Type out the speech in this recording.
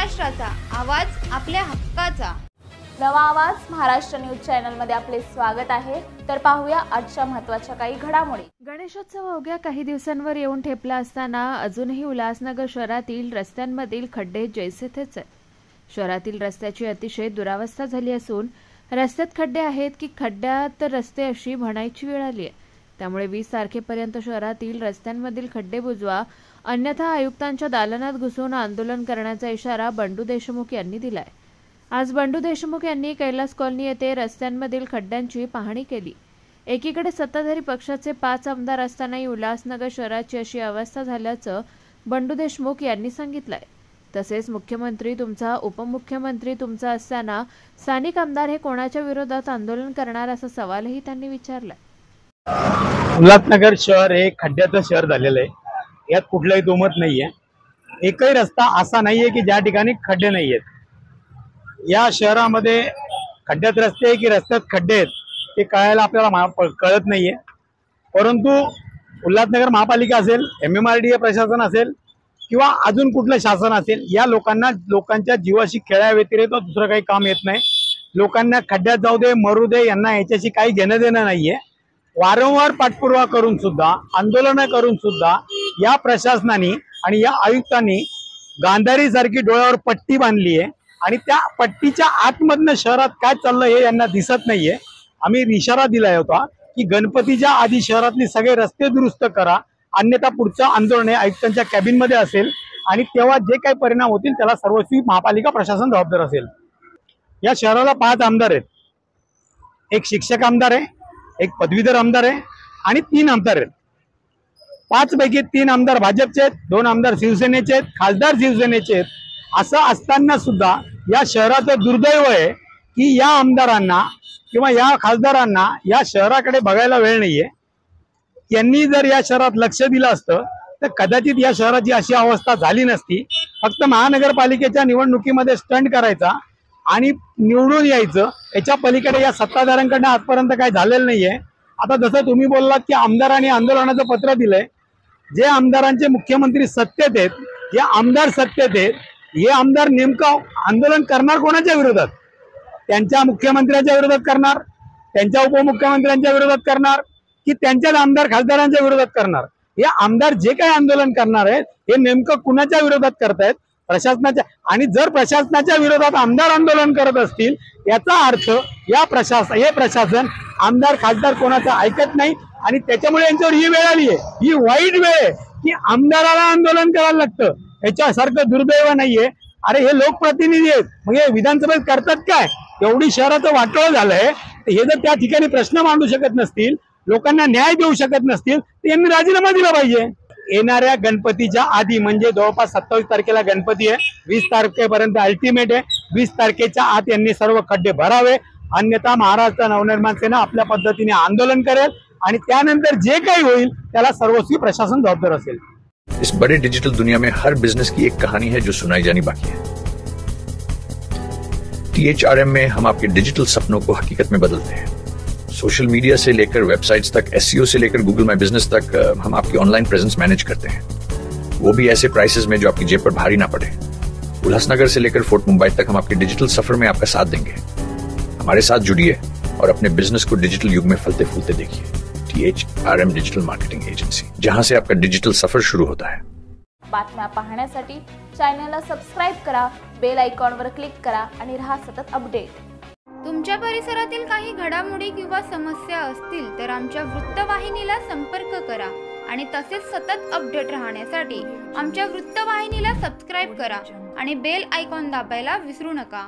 महाराष्ट्राचा आवाज, आपल्या हक्काचा. नवा आवाज महाराष्ट्र न्यूज चॅनलमध्ये आपले स्वागत आहे. तर पाहूया आजच्या महत्त्वाच्या काही घडामोडी. गणेशोत्सव अवघ्या काही दिवसांवर येऊन ठेपला असताना अजूनही उल्हासनगर शहरातील रस्त्यांमधील खड्डे जैसे तेच आहेत. शहरातील रस्त्याची अतिशय दुरावस्था झाली असून रस्त्यात खड्डे आहेत की खड्ड्यात रस्ते अशी म्हणायची वेळ आली आहे. त्यामुळे 20 तारखेपर्यंत शहरातील रस्त्यांमधील खड्डे बुजवा, अन्यथा आयुक्तांच्या दालनात घुसून आंदोलन करण्याचा इशारा बंडू देशमुख यांनी दिलाय. आज बंडू देशमुख यांनी कैलास कॉलनी येथे रस्त्यांमधील खड्ड्यांची पाहणी केली. एकीकडे सत्ताधारी पक्षाचे 5 आमदार असतानाही उल्हासनगर शहराची अशी अवस्था झाल्याचं बंडू देशमुख यांनी सांगितलंय. तसेच मुख्यमंत्री तुमचा, उपमुख्यमंत्री तुमचा असताना स्थानिक आमदार हे कोणाच्या विरोधात आंदोलन करणार असा सवालही त्यांनी विचारलाय. उल्हासनगर शहर हे खड्ड्याचं शहर झालेलं आहे, यात कुठलाही दुमत नाहीये. एकही रस्ता असा नाहीये की ज्या ठिकाणी खड्डे नाहीयेत. या शहरामध्ये खड्ड्यात रस्ते की रस्त्यात खड्डे आहेत ते कळायला आपल्याला कळत नाहीये. परंतु उल्हासनगर महापालिका असेल, MMRDA प्रशासन असेल किंवा अजून कुठलं शासन असेल, या लोकांच्या जीवाशी खेळाव्या व्यतिरिक्त दुसरं काही काम येत नाही. लोकांना खड्ड्यात जाऊ दे, मरू दे, यांना याच्याशी काही घेणं देणं नाहीये. वारंवार पाठपुरावा करून सुद्धा, आंदोलनं करून सुद्धा या प्रशासनाने आणि या आयुक्तांनी गांधारीसारखी डोळ्यावर पट्टी बांधली आहे आणि त्या पट्टीच्या आतमधनं शहरात काय चाललं हे यांना दिसत नाहीये. आम्ही इशारा दिला होता की गणपतीच्या आधी शहरातले सगळे रस्ते दुरुस्त करा, अन्यथा पुढचं आंदोलन हे आयुक्तांच्या कॅबिनमध्ये असेल आणि तेव्हा जे काही परिणाम होतील त्याला सर्वस्वी महापालिका प्रशासन जबाबदार असेल. या शहराला 5 आमदार आहेत. एक शिक्षक आमदार आहे, एक पदवीधर आमदार आहे आणि 3 आमदार आहेत. 5 पैकी 3 आमदार भाजपचे आहेत, 2 आमदार शिवसेनेचे आहेत, खासदार शिवसेनेचे आहेत. असं असताना सुद्धा या शहराचं दुर्दैव आहे की या आमदारांना किंवा या खासदारांना या शहराकडे बघायला वेळ नाहीये. यांनी जर या शहरात लक्ष दिलं असतं तर कदाचित या शहराची अशी अवस्था झाली नसती. फक्त महानगरपालिकेच्या निवडणुकीमध्ये स्टंट करायचा आणि निवडून यायचं, याच्या पलीकडे या सत्ताधाऱ्यांकडनं आजपर्यंत काय झालेलं नाहीये. आता जसं तुम्ही बोललात की आमदारांनी आंदोलनाचं पत्र दिलंय, जे आमदारांचे मुख्यमंत्री सत्तेत आहेत, जे आमदार सत्तेत आहेत, हे आमदार नेमकं आंदोलन करणार कोणाच्या विरोधात? त्यांच्या मुख्यमंत्र्यांच्या विरोधात करणार, त्यांच्या उपमुख्यमंत्र्यांच्या विरोधात करणार की त्यांच्याच आमदार खासदारांच्या विरोधात करणार? हे आमदार जे काही आंदोलन करणार आहेत हे नेमकं कुणाच्या विरोधात करतायत? प्रशासनाच्या. आणि जर प्रशासनाच्या विरोधात आमदार आंदोलन करत असतील याचा अर्थ हे प्रशासन आमदार खासदार कोणाचं ऐकत नाही आणि त्याच्यामुळे यांच्यावर ही वेळ आली आहे. ही वाईट वेळ आहे की आमदाराला आंदोलन करायला लागतं. याच्यासारखं दुर्दैव नाहीये. अरे हे लोकप्रतिनिधी आहेत, मग हे विधानसभेत करतात काय? एवढी शहराचं वाटोळं झालंय. हे जर त्या ठिकाणी प्रश्न मांडू शकत नसतील, लोकांना न्याय देऊ शकत नसतील तर यांनी राजीनामा दिला पाहिजे. येणाऱ्या गणपतीच्या आधी म्हणजे जवळपास 27 तारखेला गणपती आहे, 20 तारखेपर्यंत अल्टिमेट आहे. 20 तारखेच्या आत यांनी सर्व खड्डे भरावे, अन्यथा महाराष्ट्र नवनिर्माण सेना आपल्या पद्धतीने आंदोलन करेल आणि त्यानंतर जे काही होईल त्याला सर्वस्वी प्रशासन जबाबदार असेल. इस बड़े डिजिटल दुनिया में हर बिजनेस की एक कहानी है जो सुनाई जानी बाकी है. THRM में हम आपके डिजिटल सपनों को हकीकत में बदलते हैं. सोशल मीडिया से लेकर वेबसाइट्स तक, SEO से लेकर गूगल माई बिजनेस तक हम आपकी ऑनलाइन प्रेजेंस मैनेज करते हैं, वो भी ऐसे प्राइसेस में जो आपकी जेब पर भारी ना पड़े. उल्हासनगर से लेकर फोर्ट मुंबई तक हम आपके डिजिटल सफर में आपका साथ देंगे. हमारे साथ जुड़िए और अपने बिजनेस को डिजिटल युग में फलते फूलते देखिए. THRM डिजिटल मार्केटिंग एजेंसी, जहां से आपका डिजिटल सफर शुरू होता है. बातम्या पाहण्यासाठी चॅनलला सबस्क्राईब करा, बेल आयकॉनवर क्लिक करा आणि रहा सतत अपडेट. तुमच्या परिसरातील काही घडामोडी किंवा समस्या असतील तर आमच्या वृत्तवाहिनीला संपर्क करा आणि तसेच सतत अपडेट राहण्यासाठी आमच्या वृत्तवाहिनीला सबस्क्राईब करा आणि बेल आयकॉन दाबायला विसरू नका.